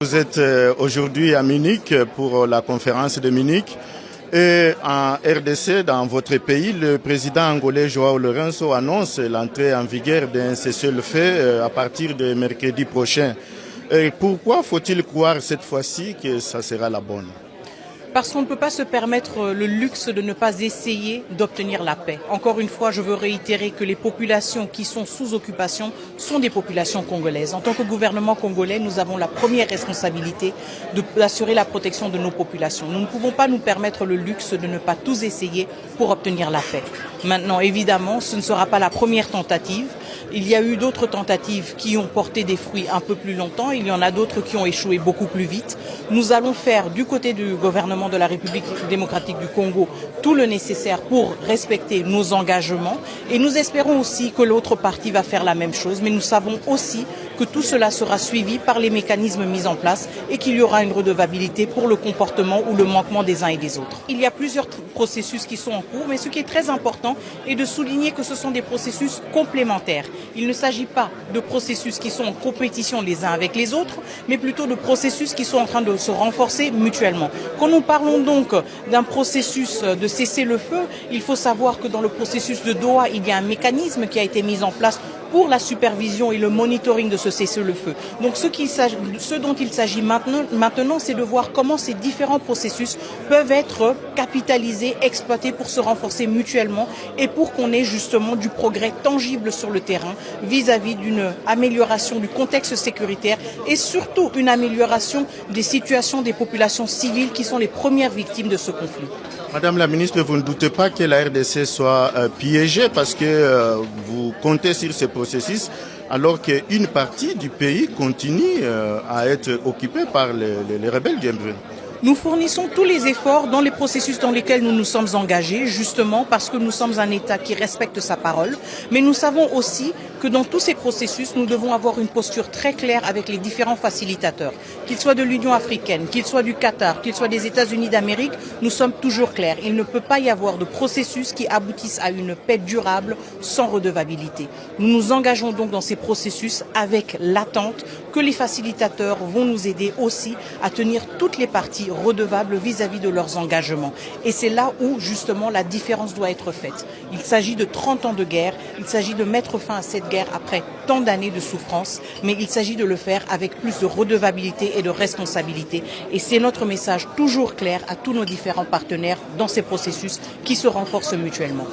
Vous êtes aujourd'hui à Munich pour la conférence de Munich et en RDC, dans votre pays, le président angolais João Lourenço annonce l'entrée en vigueur d'un cessez-le-feu à partir de mercredi prochain. Et pourquoi faut-il croire cette fois-ci que ça sera la bonne? Parce qu'on ne peut pas se permettre le luxe de ne pas essayer d'obtenir la paix. Encore une fois, je veux réitérer que les populations qui sont sous occupation sont des populations congolaises. En tant que gouvernement congolais, nous avons la première responsabilité d'assurer la protection de nos populations. Nous ne pouvons pas nous permettre le luxe de ne pas tous essayer pour obtenir la paix. Maintenant, évidemment, ce ne sera pas la première tentative. Il y a eu d'autres tentatives qui ont porté des fruits un peu plus longtemps. Il y en a d'autres qui ont échoué beaucoup plus vite. Nous allons faire du côté du gouvernement de la République démocratique du Congo tout le nécessaire pour respecter nos engagements. Et nous espérons aussi que l'autre partie va faire la même chose. Mais nous savons aussi que tout cela sera suivi par les mécanismes mis en place et qu'il y aura une redevabilité pour le comportement ou le manquement des uns et des autres. Il y a plusieurs processus qui sont en cours, mais ce qui est très important est de souligner que ce sont des processus complémentaires. Il ne s'agit pas de processus qui sont en compétition les uns avec les autres, mais plutôt de processus qui sont en train de se renforcer mutuellement. Quand nous parlons donc d'un processus de cessez-le-feu, il faut savoir que dans le processus de Doha, il y a un mécanisme qui a été mis en place pour la supervision et le monitoring de ce cessez-le-feu. Donc ce dont il s'agit maintenant, c'est de voir comment ces différents processus peuvent être capitalisés, exploités pour se renforcer mutuellement et pour qu'on ait justement du progrès tangible sur le terrain vis-à-vis d'une amélioration du contexte sécuritaire et surtout une amélioration des situations des populations civiles qui sont les premières victimes de ce conflit. Madame la ministre, vous ne doutez pas que la RDC soit piégée parce que vous comptez sur ce processus alors qu'une partie du pays continue à être occupée par les rebelles du M23. Nous fournissons tous les efforts dans les processus dans lesquels nous nous sommes engagés, justement parce que nous sommes un État qui respecte sa parole. Mais nous savons aussi que dans tous ces processus, nous devons avoir une posture très claire avec les différents facilitateurs. Qu'ils soient de l'Union africaine, qu'ils soient du Qatar, qu'ils soient des États-Unis d'Amérique, nous sommes toujours clairs. Il ne peut pas y avoir de processus qui aboutissent à une paix durable sans redevabilité. Nous nous engageons donc dans ces processus avec l'attente que les facilitateurs vont nous aider aussi à tenir toutes les parties redevables vis-à-vis de leurs engagements. Et c'est là où, justement, la différence doit être faite. Il s'agit de 30 ans de guerre, il s'agit de mettre fin à cette guerre après tant d'années de souffrance, mais il s'agit de le faire avec plus de redevabilité et de responsabilité. Et c'est notre message toujours clair à tous nos différents partenaires dans ces processus qui se renforcent mutuellement.